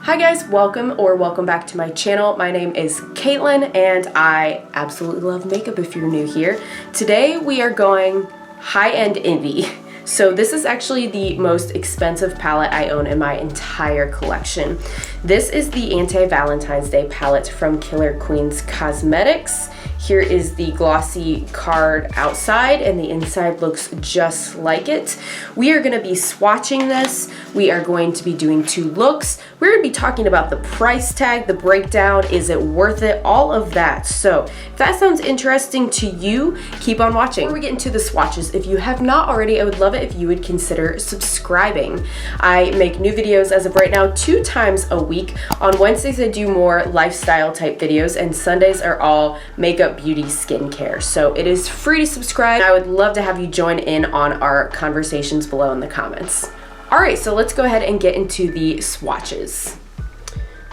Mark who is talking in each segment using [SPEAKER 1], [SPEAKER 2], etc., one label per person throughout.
[SPEAKER 1] Hi guys, welcome back to my channel. My name is Caitlin and I absolutely love makeup if you're new here. Today we are going high-end indie. So this is actually the most expensive palette I own in my entire collection. This is the Anti Valentine's Day palette from Killer Queens Cosmetics. Here is the glossy card outside and the inside looks just like it. We are going to be swatching this. We are going to be doing 2 looks. We're going to be talking about the price tag, the breakdown, is it worth it, all of that. So if that sounds interesting to you, keep on watching. Before we get into the swatches, if you have not already, I would love it if you would consider subscribing. I make new videos as of right now 2 times a week. On Wednesdays I do more lifestyle type videos and Sundays are all makeup, beauty, skincare. So it is free to subscribe. I would love to have you join in on our conversations below in the comments. Alright, so let's go ahead and get into the swatches.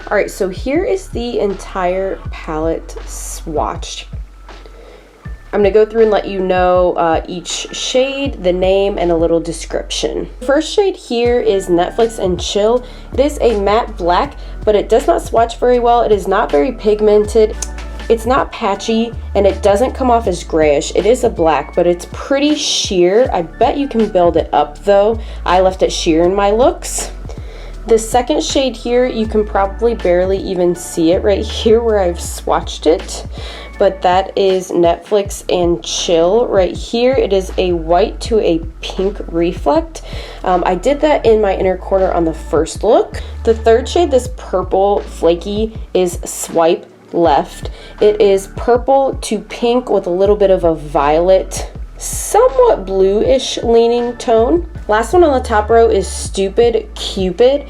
[SPEAKER 1] Alright, so here is the entire palette swatched. I'm going to go through and let you know each shade, the name, and a little description. First shade here is Netflix and Chill. It is a matte black, but it does not swatch very well. It is not very pigmented. It's not patchy, and it doesn't come off as grayish. It is a black, but it's pretty sheer. I bet you can build it up though. I left it sheer in my looks. The second shade here, you can probably barely even see it right here where I've swatched it, but that is Netflix and Chill right here. It is a white to a pink reflect. I did that in my inner corner on the first look. The third shade, this purple flaky, is Swipe Left. It is purple to pink with a little bit of a violet, somewhat bluish leaning tone. Last one on the top row is Stupid Cupid.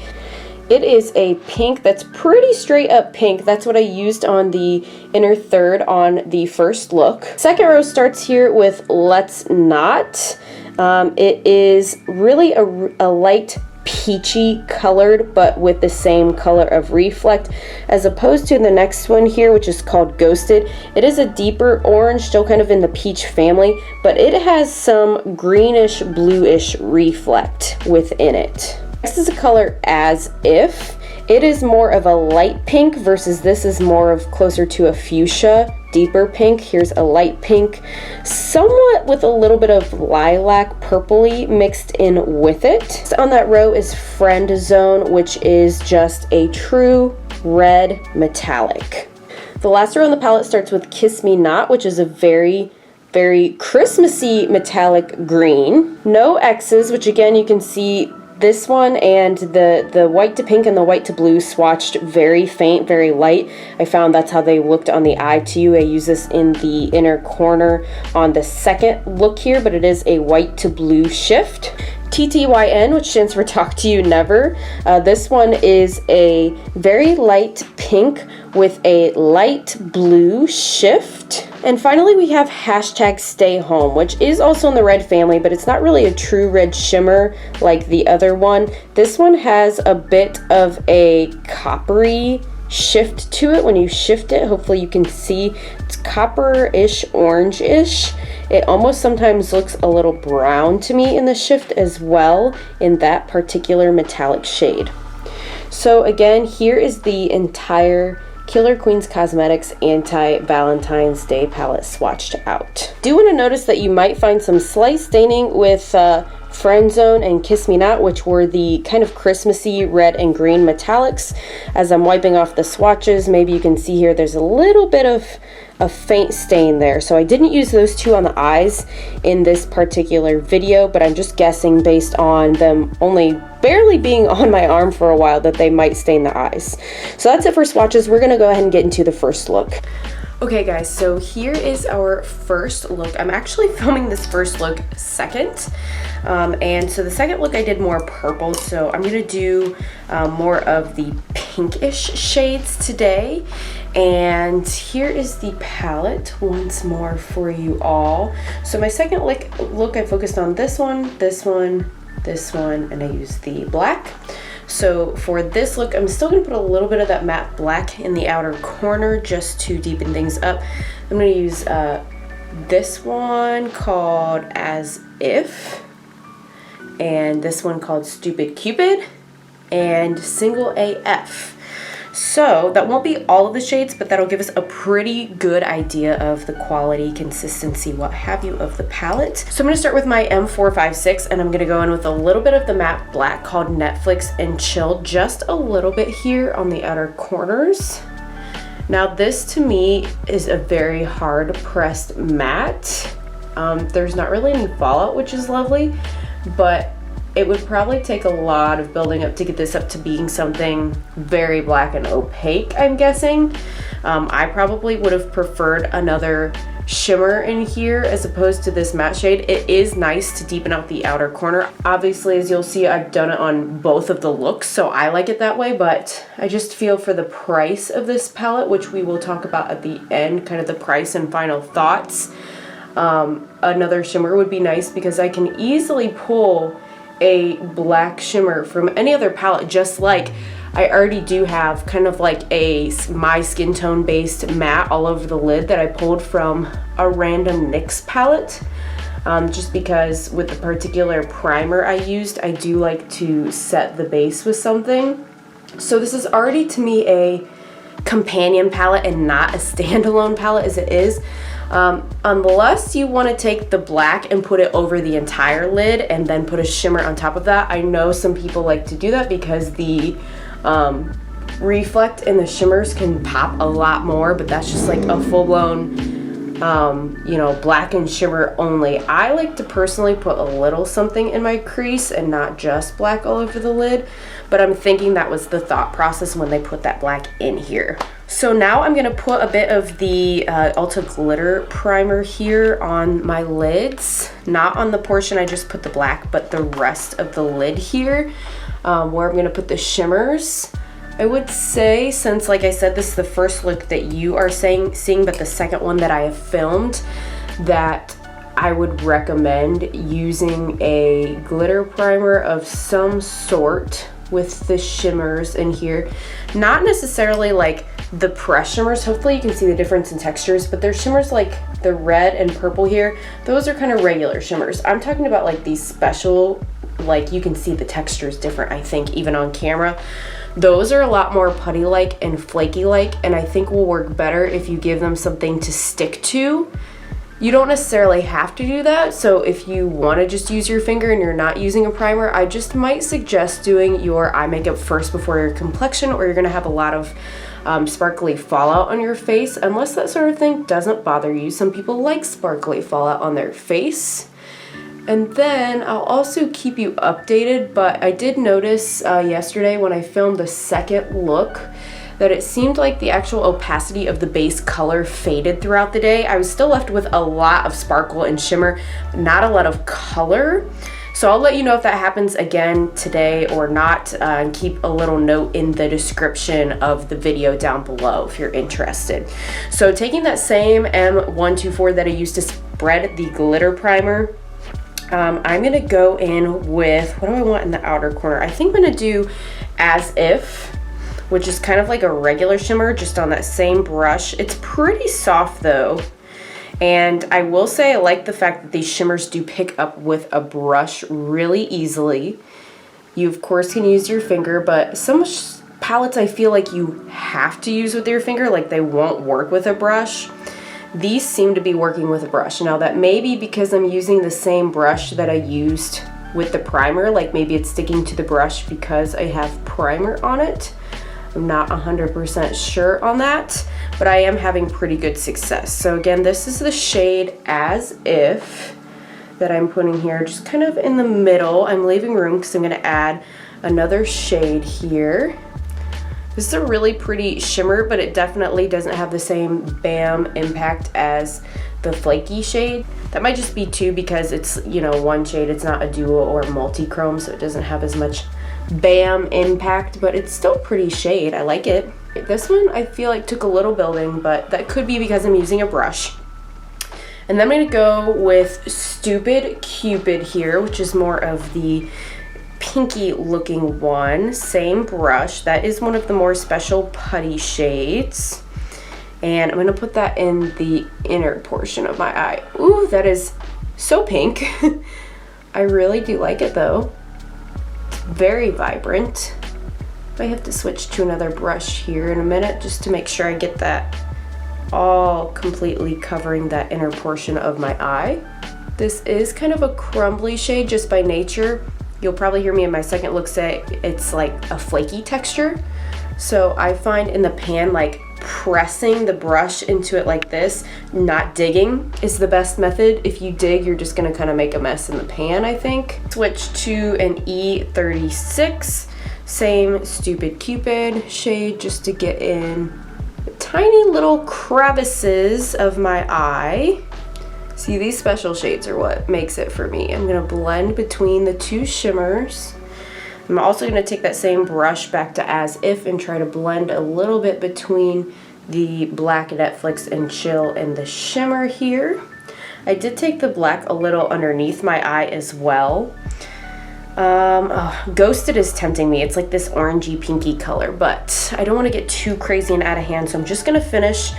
[SPEAKER 1] It is a pink that's pretty straight up pink. That's what I used on the inner third on the first look. Second row starts here with Let's Not. It is really a light peachy colored, but with the same color of reflect, as opposed to the next one here, which is called Ghosted. It is a deeper orange, still kind of in the peach family, but it has some greenish bluish reflect within it. Next is a color As If. It is more of a light pink versus this is more of closer to a fuchsia, deeper pink. Here's a light pink, somewhat with a little bit of lilac purpley mixed in with it. So on that row is Friend Zone, which is just a true red metallic. The last row on the palette starts with Kiss Me Not, which is a very Christmassy metallic green. No X's, which again you can see this one and the white to pink and the white to blue swatched very faint, very light. I found that's how they looked on the eye to you. I use this in the inner corner on the second look here, but it is a white to blue shift. TTYN, which stands for Talk to You Never. This one is a very light pink with a light blue shift. And finally we have hashtag Stay Home, which is also in the red family, but it's not really a true red shimmer like the other one. This one has a bit of a coppery shift to it. When you shift it, hopefully you can see it's copper-ish, orange-ish. It almost sometimes looks a little brown to me in the shift as well in that particular metallic shade. So again, here is the entire Killer Queens Cosmetics Anti Valentine's Day palette swatched out. Do want to notice that you might find some slight staining with Friend Zone and Kiss Me Not, which were the kind of Christmassy red and green metallics. As I'm wiping off the swatches, maybe you can see here there's a little bit of a faint stain there. So I didn't use those 2 on the eyes in this particular video, but I'm just guessing based on them only barely being on my arm for a while that they might stain the eyes. So that's it for swatches. We're gonna go ahead and get into the first look. Okay guys, so here is our first look. I'm actually filming this first look second. And so the second look I did more purple, so I'm gonna do more of the pinkish shades today. And here is the palette once more for you all. So my second look I focused on this one, and I used the black. So for this look, I'm still going to put a little bit of that matte black in the outer corner just to deepen things up. I'm going to use this one called As If, and this one called Stupid Cupid, and Single AF. So that won't be all of the shades, but that'll give us a pretty good idea of the quality, consistency, what have you of the palette. So I'm gonna start with my M456, and I'm gonna go in with a little bit of the matte black called Netflix and Chill, just a little bit here on the outer corners. Now this to me is a very hard pressed matte. There's not really any fallout, which is lovely, but it would probably take a lot of building up to get this up to being something very black and opaque, I'm guessing. I probably would have preferred another shimmer in here as opposed to this matte shade. It is nice to deepen out the outer corner. Obviously, as you'll see, I've done it on both of the looks, so I like it that way, but I just feel for the price of this palette, which we will talk about at the end, kind of the price and final thoughts, another shimmer would be nice because I can easily pull a black shimmer from any other palette, just like I already do have kind of like a my skin tone based matte all over the lid that I pulled from a random NYX palette, just because with the particular primer I used, I do like to set the base with something. So this is already to me a companion palette and not a standalone palette as it is. Unless you want to take the black and put it over the entire lid and then put a shimmer on top of that. I know some people like to do that because the reflect in the shimmers can pop a lot more, but that's just like a full-blown you know, black and shimmer only. I like to personally put a little something in my crease and not just black all over the lid, but I'm thinking that was the thought process when they put that black in here. So now I'm gonna put a bit of the Ulta glitter primer here on my lids, not on the portion I just put the black, but the rest of the lid here, where I'm gonna put the shimmers. I would say, since like I said, this is the first look that you are seeing, but the second one that I have filmed, that I would recommend using a glitter primer of some sort with the shimmers in here. Not necessarily like the press shimmers, hopefully you can see the difference in textures, but there's shimmers like the red and purple here. Those are kind of regular shimmers. I'm talking about like these special, like you can see the textures different, I think, even on camera. Those are a lot more putty-like and flaky-like, and I think will work better if you give them something to stick to. You don't necessarily have to do that, so if you want to just use your finger and you're not using a primer, I just might suggest doing your eye makeup first before your complexion, or you're going to have a lot of sparkly fallout on your face, unless that sort of thing doesn't bother you. Some people like sparkly fallout on their face. And then I'll also keep you updated, but I did notice yesterday when I filmed the second look that it seemed like the actual opacity of the base color faded throughout the day. I was still left with a lot of sparkle and shimmer, not a lot of color. So I'll let you know if that happens again today or not, and keep a little note in the description of the video down below if you're interested. So taking that same M124 that I used to spread the glitter primer, I'm gonna go in with, what do I want in the outer corner? I think I'm gonna do As If, which is kind of like a regular shimmer, just on that same brush. It's pretty soft though. And I will say I like the fact that these shimmers do pick up with a brush really easily. You of course can use your finger, but some palettes I feel like you have to use with your finger, like they won't work with a brush. These seem to be working with a brush. Now that may be because I'm using the same brush that I used with the primer, like maybe it's sticking to the brush because I have primer on it. I'm not 100% sure on that, but I am having pretty good success. So again, this is the shade As If that I'm putting here, just kind of in the middle. I'm leaving room because I'm gonna add another shade here. This is a really pretty shimmer, but it definitely doesn't have the same bam impact as the flaky shade. That might just be too because it's, you know, one shade. It's not a duo or multi-chrome, so it doesn't have as much bam impact, but it's still pretty shade. I like it. This one I feel like took a little building, but that could be because I'm using a brush. And then I'm gonna go with Stupid Cupid here, which is more of the pinky looking one. Same brush. That is one of the more special putty shades. And I'm gonna put that in the inner portion of my eye. Ooh, that is so pink. I really do like it though. It's very vibrant. I have to switch to another brush here in a minute just to make sure I get that all completely covering that inner portion of my eye. This is kind of a crumbly shade just by nature. You'll probably hear me in my second look say it's like a flaky texture. So I find in the pan, like pressing the brush into it like this, not digging, is the best method. If you dig, you're just gonna kind of make a mess in the pan, I think. Switch to an E36, same Stupid Cupid shade, just to get in the tiny little crevices of my eye. See, these special shades are what makes it for me. I'm gonna blend between the two shimmers. I'm also gonna take that same brush back to As If and try to blend a little bit between the black Netflix and Chill and the shimmer here. I did take the black a little underneath my eye as well. Ghosted is tempting me. It's like this orangey pinky color, but I don't want to get too crazy and out of hand, so I'm just gonna finish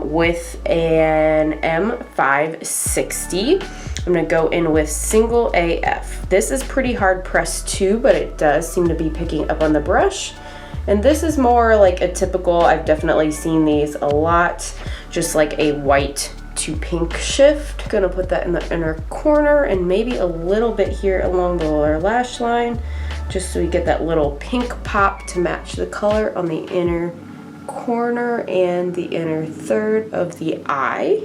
[SPEAKER 1] with an M560. I'm gonna go in with Single AF. This is pretty hard pressed too, but it does seem to be picking up on the brush. And this is more like a typical, I've definitely seen these a lot, just like a white to pink shift. Gonna put that in the inner corner and maybe a little bit here along the lower lash line, just so we get that little pink pop to match the color on the inner corner and the inner third of the eye.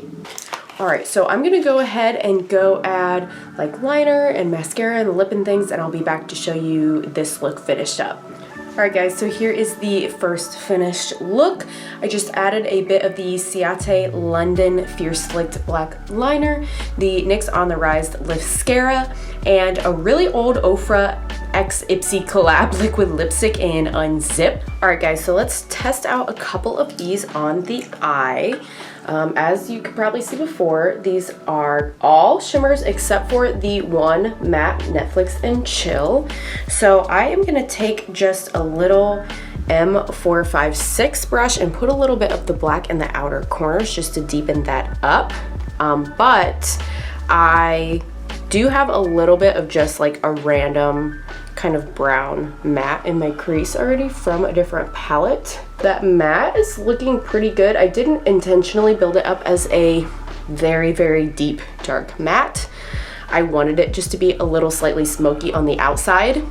[SPEAKER 1] All right, so I'm gonna go ahead and go add like liner and mascara and lip and things, and I'll be back to show you this look finished up. All right guys, so here is the first finished look. I just added a bit of the Ciate London Fierce Flicked Black Liner, the NYX On The Rise Lipscara, and a really old Ofra X Ipsy collab liquid lipstick in Unzip. All right guys, so let's test out a couple of these on the eye. As you could probably see before, these are all shimmers except for the one matte Netflix and Chill. So I am gonna take just a little M456 brush and put a little bit of the black in the outer corners just to deepen that up. But I do have a little bit of just like a random kind of brown matte in my crease already from a different palette. That matte is looking pretty good. I didn't intentionally build it up as a very, very deep dark matte. I wanted it just to be a little slightly smoky on the outside.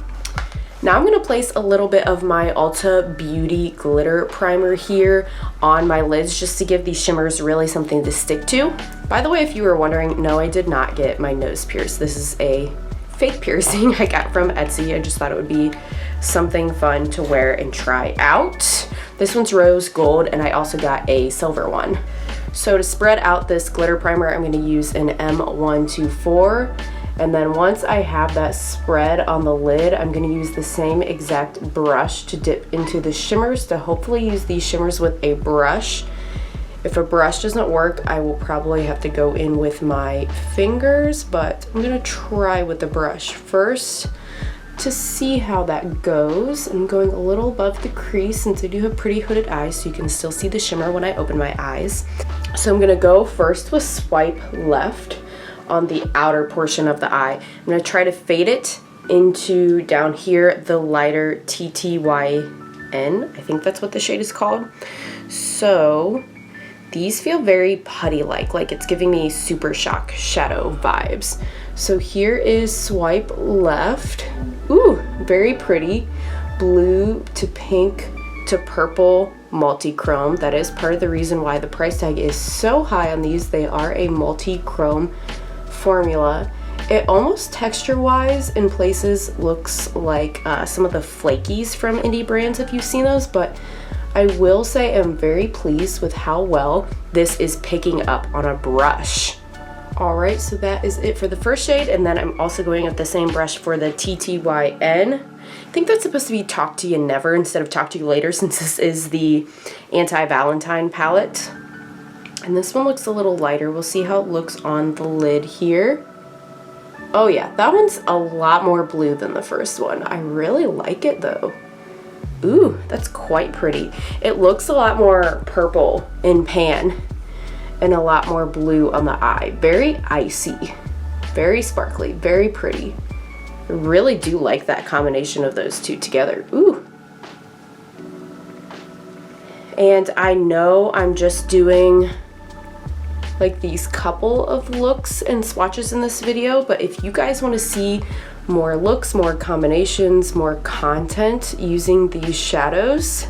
[SPEAKER 1] Now I'm gonna place a little bit of my Ulta Beauty glitter primer here on my lids just to give these shimmers really something to stick to. By the way, if you were wondering, no, I did not get my nose pierced. This is a fake piercing I got from Etsy. I just thought it would be something fun to wear and try out. This one's rose gold, and I also got a silver one. So to spread out this glitter primer, I'm gonna use an M124. And then once I have that spread on the lid, I'm gonna use the same exact brush to dip into the shimmers to hopefully use these shimmers with a brush. If a brush doesn't work, I will probably have to go in with my fingers, but I'm gonna try with the brush first to see how that goes. I'm going a little above the crease since I do have pretty hooded eyes, so you can still see the shimmer when I open my eyes. So I'm gonna go first with swipe left on the outer portion of the eye. I'm gonna try to fade it into down here, the lighter TTYN. I think that's what the shade is called. So these feel very putty-like, like it's giving me Super Shock shadow vibes. So here is swipe left. Ooh, very pretty. Blue to pink to purple multi-chrome. That is part of the reason why the price tag is so high on these. They are a multi-chrome formula. It almost texture-wise in places looks like some of the flakies from indie brands, if you've seen those, but I will say I'm very pleased with how well this is picking up on a brush. All right, so that is it for the first shade, and then I'm also going with the same brush for the TTYN. I think that's supposed to be Talk to You Never instead of Talk to You Later, since this is the Anti Valentine palette. And this one looks a little lighter. We'll see how it looks on the lid here. Oh yeah, that one's a lot more blue than the first one. I really like it though. Ooh, that's quite pretty. It looks a lot more purple in pan and a lot more blue on the eye. Very icy, very sparkly, very pretty. I really do like that combination of those two together. Ooh, And I know I'm just doing like these couple of looks and swatches in this video, but if you guys want to see more looks, more combinations, more content using these shadows,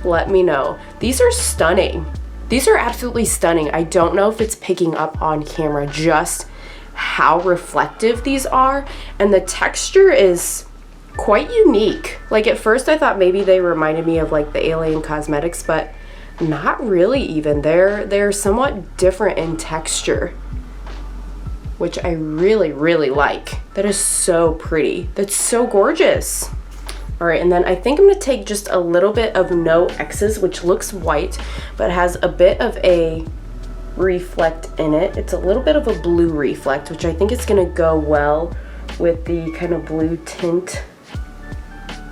[SPEAKER 1] let me know. These are stunning. These are absolutely stunning. I don't know if it's picking up on camera just how reflective these are, and the texture is quite unique. Like at first I thought maybe they reminded me of like the Alien Cosmetics, but not really even. They're somewhat different in texture, which I really, really like. That is so pretty. That's so gorgeous. All right, and then I think I'm gonna take just a little bit of No X's, which looks white, but has a bit of a reflect in it. It's a little bit of a blue reflect, which I think is gonna go well with the kind of blue tint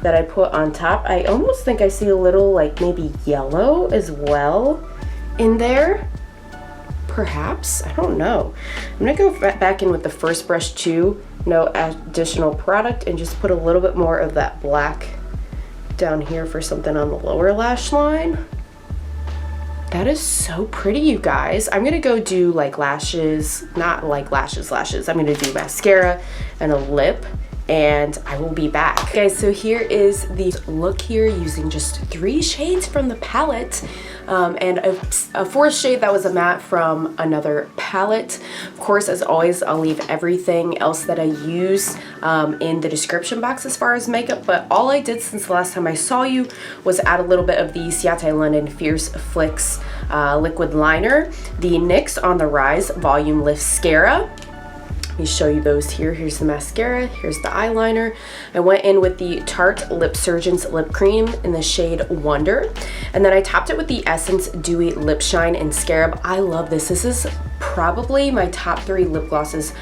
[SPEAKER 1] that I put on top. I almost think I see a little like maybe yellow as well in there. Perhaps, I don't know. I'm gonna go back in with the first brush too, no additional product, and just put a little bit more of that black down here for something on the lower lash line. That is so pretty, you guys. I'm gonna go do like lashes, not like lashes. I'm gonna do mascara and a lip, and I will be back. Guys, so here is the look here using just 3 shades from the palette, and a 4th shade that was a matte from another palette. Of course, as always, I'll leave everything else that I use in the description box as far as makeup, but all I did since the last time I saw you was add a little bit of the Ciate London Fierce Flicks liquid liner, the NYX On The Rise Volume Mascara. Let me show you those here. Here's the mascara, here's the eyeliner. I went in with the Tarte Lip Surgeon's Lip Cream in the shade Wonder. And then I topped it with the Essence Dewy Lip Shine in Scarab. I love this. This is probably my top 3 lip glosses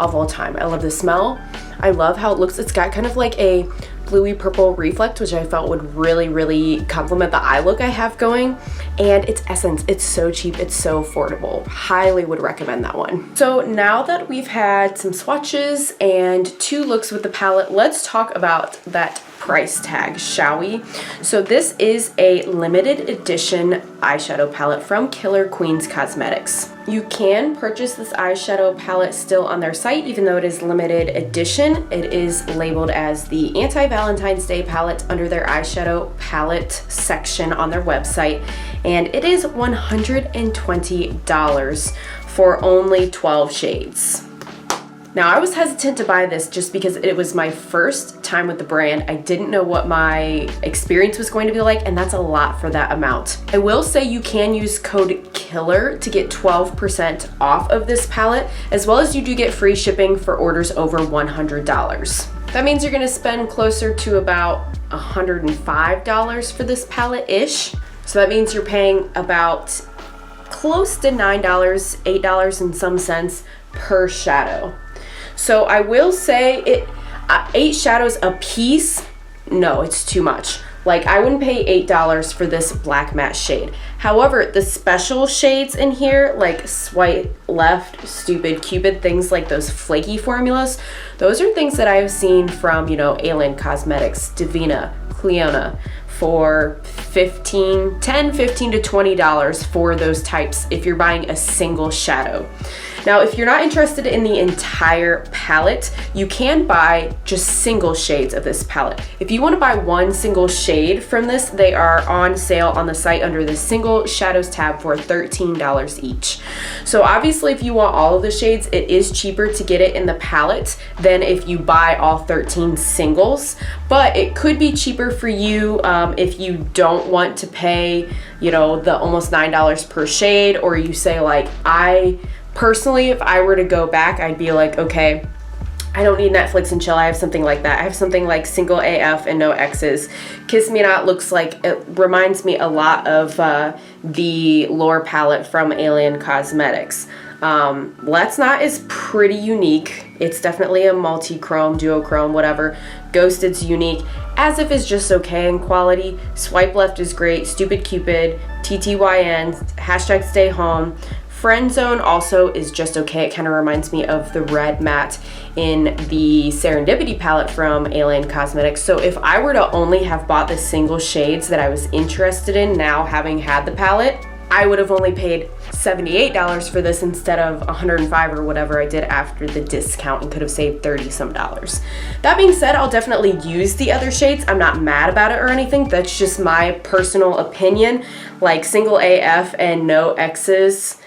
[SPEAKER 1] of all time. I love the smell. I love how it looks. It's got kind of like a bluey purple reflect, which I felt would really, really complement the eye look I have going. And it's Essence. It's so cheap. It's so affordable. Highly would recommend that one. So now that we've had some swatches and 2 looks with the palette, let's talk about that price tag, shall we? So this is a limited edition eyeshadow palette from Killer Queens Cosmetics. You can purchase this eyeshadow palette still on their site, even though it is limited edition. It is labeled as the Anti Valentine's Day palette under their eyeshadow palette section on their website, and it is $120 for only 12 shades. Now, I was hesitant to buy this just because it was my first time with the brand. I didn't know what my experience was going to be like, and that's a lot for that amount. I will say you can use code KILLER to get 12% off of this palette, as well as you do get free shipping for orders over $100. That means you're gonna spend closer to about $105 for this palette-ish. So that means you're paying about close to $9, $8 in some cents per shadow. So I will say 8 shadows a piece, no, it's too much. Like, I wouldn't pay $8 for this black matte shade. However, the special shades in here, like Swipe Left, Stupid Cupid, things like those flaky formulas, those are things that I've seen from, you know, Alien Cosmetics, Divina, Cleona, for $10, $15 to $20 for those types if you're buying a single shadow. Now, if you're not interested in the entire palette, you can buy just single shades of this palette. If you want to buy one single shade from this, they are on sale on the site under the single shadows tab for $13 each. So obviously, if you want all of the shades, it is cheaper to get it in the palette than if you buy all 13 singles, but it could be cheaper for you if you don't want to pay, you know, the almost $9 per shade, or you say like, personally, if I were to go back, I'd be like, okay, I don't need Netflix and chill. I have something like that. I have something like Single AF and No X's. Kiss Me Not looks like, it reminds me a lot of the Lore palette from Alien Cosmetics. Let's Not is pretty unique. It's definitely a multi-chrome, duochrome, whatever. Ghosted's unique. As If is just okay in quality. Swipe Left is great. Stupid Cupid, TTYN, hashtag Stay Home, Friend Zone also is just okay. It kind of reminds me of the red matte in the Serendipity palette from Alien Cosmetics. So if I were to only have bought the single shades that I was interested in now having had the palette, I would have only paid $78 for this instead of $105 or whatever I did after the discount, and could have saved 30 some dollars. That being said, I'll definitely use the other shades. I'm not mad about it or anything. That's just my personal opinion. Like single AF and no X's.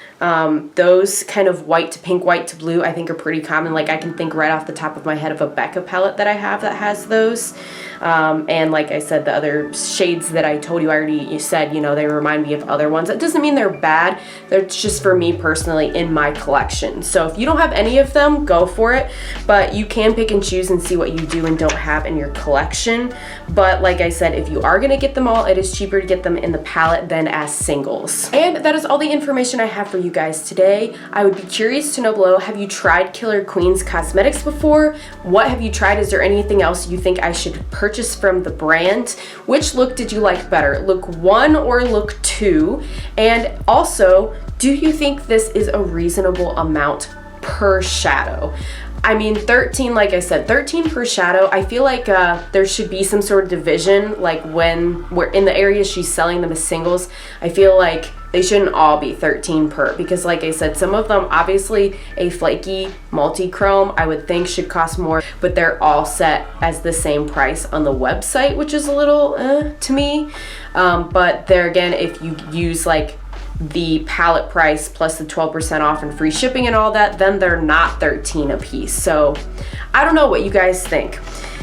[SPEAKER 1] Those kind of white to pink, white to blue, I think are pretty common. Like I can think right off the top of my head of a Becca palette that I have that has those. And like I said, the other shades that I told you, I already said, you know, they remind me of other ones. That doesn't mean they're bad. They're just for me personally in my collection. So if you don't have any of them, go for it. But you can pick and choose and see what you do and don't have in your collection. But like I said, if you are going to get them all, it is cheaper to get them in the palette than as singles. And that is all the information I have for you guys today. I would be curious to know below, have you tried Killer Queen's cosmetics before? What have you tried? Is there anything else you think I should purchase from the brand? Which look did you like better, look 1 or look 2? And also, do you think this is a reasonable amount per shadow? I mean, 13, like I said, 13 per shadow. I feel like there should be some sort of division, like when we're in the areas she's selling them as singles. I feel like they shouldn't all be 13 per, because like I said, some of them, obviously a flaky multi-chrome I would think should cost more, but they're all set as the same price on the website, which is a little to me. But there again, if you use like the palette price plus the 12% off and free shipping and all that, then they're not 13 a piece. So I don't know what you guys think.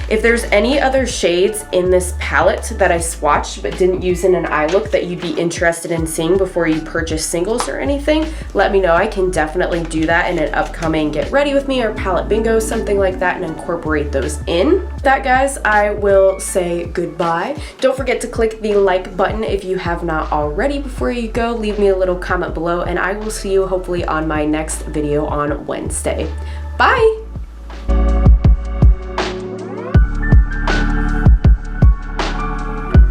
[SPEAKER 1] If there's any other shades in this palette that I swatched but didn't use in an eye look that you'd be interested in seeing before you purchase singles or anything, let me know. I can definitely do that in an upcoming Get Ready With Me or palette bingo, something like that, and incorporate those in. With that, guys, I will say goodbye. Don't forget to click the like button if you have not already. Before you go, leave me a little comment below, and I will see you hopefully on my next video on Wednesday. Bye!